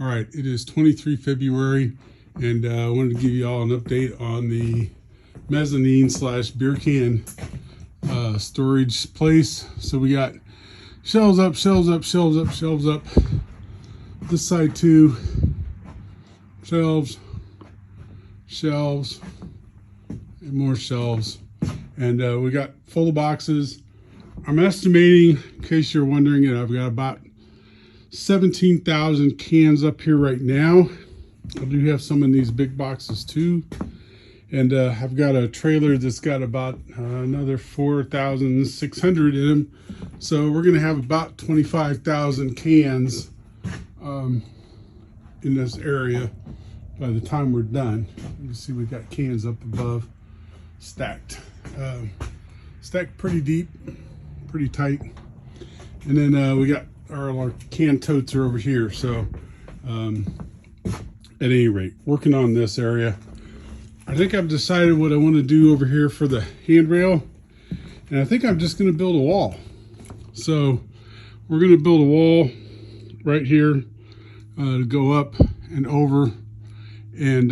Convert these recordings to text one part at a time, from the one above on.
All right, it is 23 February, and I wanted to give you all an update on the mezzanine slash beer can storage place. So we got shelves up, shelves up, shelves up, shelves up. This side too, shelves, shelves, and more shelves. And we got full of boxes. I'm estimating, in case you're wondering, I've got about 17,000 cans up here right now. I do have some in these big boxes too. And I've got a trailer that's got about another 4,600 in them. So we're gonna have about 25,000 cans in this area by the time we're done. You can see we've got cans up above, stacked. Stacked pretty deep, pretty tight. And then we got our can totes are over here. So at any rate, working on this area. I think I've decided what I want to do over here for the handrail, and I think I'm just going to build a wall. So we're going to build a wall right here to go up and over, and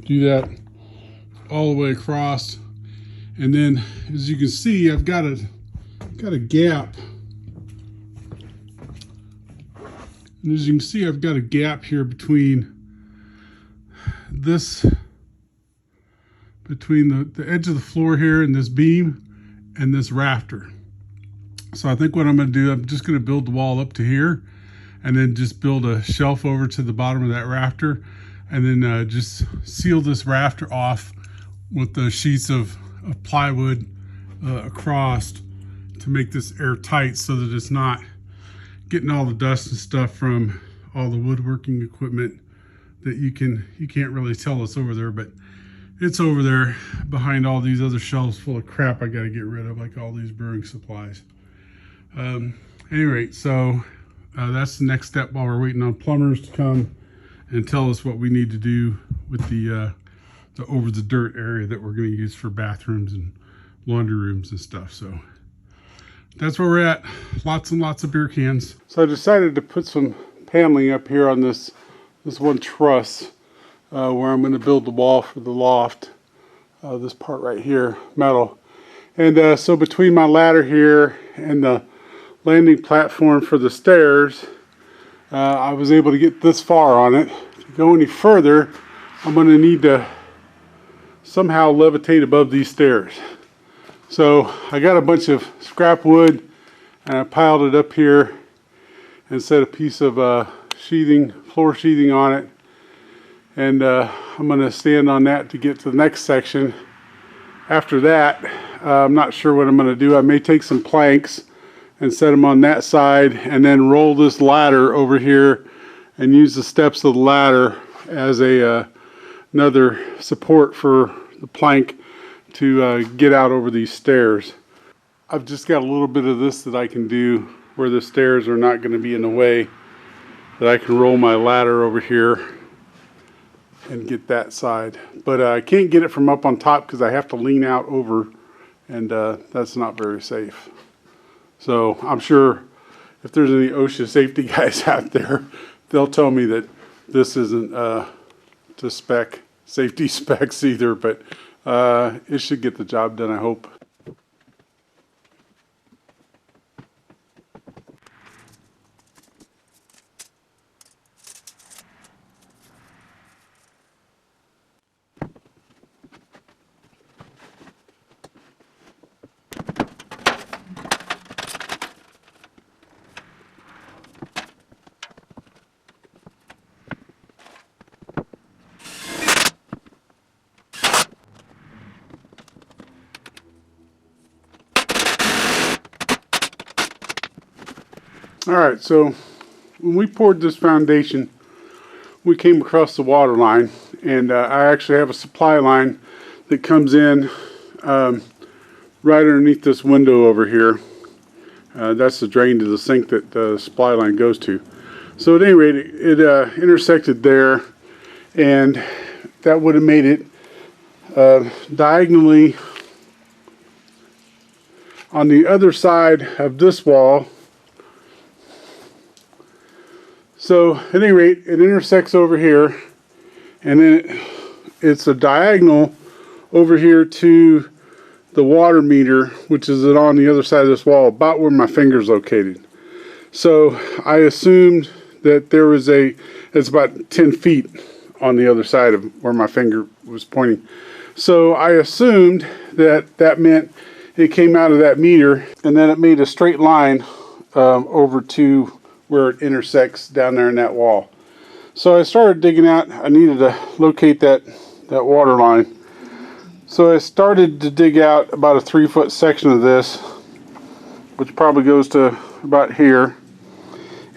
do that all the way across. And then, as you can see, I've got a gap. And as you can see, I've got a gap here between the edge of the floor here and this beam and this rafter. So I think what I'm going to do, I'm just going to build the wall up to here, and then just build a shelf over to the bottom of that rafter, and then just seal this rafter off with the sheets of plywood across to make this airtight, so that it's not getting all the dust and stuff from all the woodworking equipment that you can't really tell it's over there, but it's over there behind all these other shelves full of crap I got to get rid of, like all these brewing supplies. Any rate, so that's the next step while we're waiting on plumbers to come and tell us what we need to do with the over the dirt area that we're going to use for bathrooms and laundry rooms and stuff. So that's where we're at. Lots and lots of beer cans. So I decided to put some paneling up here on this one truss where I'm going to build the wall for the loft. This part right here, metal. And so between my ladder here and the landing platform for the stairs, I was able to get this far on it. To go any further, I'm going to need to somehow levitate above these stairs. So I got a bunch of scrap wood, and I piled it up here and set a piece of floor sheathing on it. And I'm going to stand on that to get to the next section. After that, I'm not sure what I'm going to do. I may take some planks and set them on that side, and then roll this ladder over here and use the steps of the ladder as another support for the plank to get out over these stairs. I've just got a little bit of this that I can do where the stairs are not going to be in the way, that I can roll my ladder over here and get that side. But I can't get it from up on top because I have to lean out over, and that's not very safe. So I'm sure if there's any OSHA safety guys out there, they'll tell me that this isn't to safety specs either, but it should get the job done, I hope. All right, so when we poured this foundation, we came across the water line, and I actually have a supply line that comes in right underneath this window over here. That's the drain to the sink that the supply line goes to. So at any rate, it intersected there, and that would have made it diagonally on the other side of this wall. So at any rate, it intersects over here, and then it's a diagonal over here to the water meter, which is on the other side of this wall, about where my finger is located. So I assumed that there was it's about 10 feet on the other side of where my finger was pointing. So I assumed that meant it came out of that meter, and then it made a straight line over to where it intersects down there in that wall. So I started digging out. I needed to locate that water line. So I started to dig out about a 3-foot section of this, which probably goes to about here.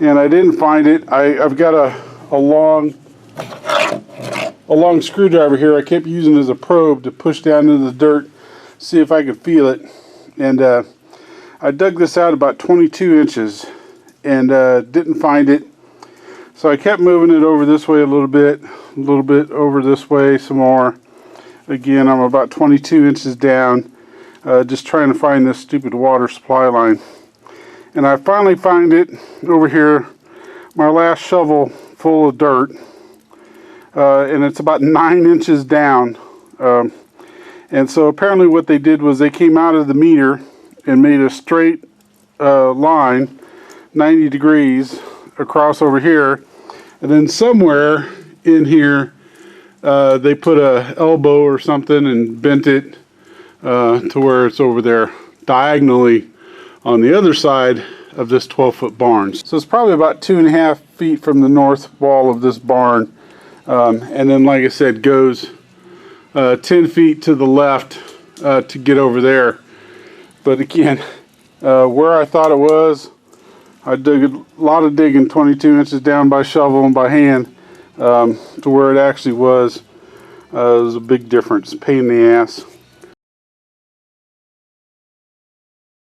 And I didn't find it. I've got a long screwdriver here. I kept using it as a probe to push down into the dirt, see if I could feel it. And I dug this out about 22 inches and didn't find it. So I kept moving it over this way a little bit over this way some more. Again, I'm about 22 inches down, just trying to find this stupid water supply line. And I finally find it over here, my last shovel full of dirt, and it's about 9 inches down. And so apparently what they did was they came out of the meter and made a straight line, 90 degrees, across over here. And then somewhere in here, they put a elbow or something and bent it to where it's over there diagonally on the other side of this 12-foot barn. So it's probably about 2.5 feet from the north wall of this barn. And then, like I said, goes 10 feet to the left to get over there. But again, where I thought it was, I dug a lot of digging 22 inches down by shovel and by hand to where it actually was. It was a big difference, pain in the ass.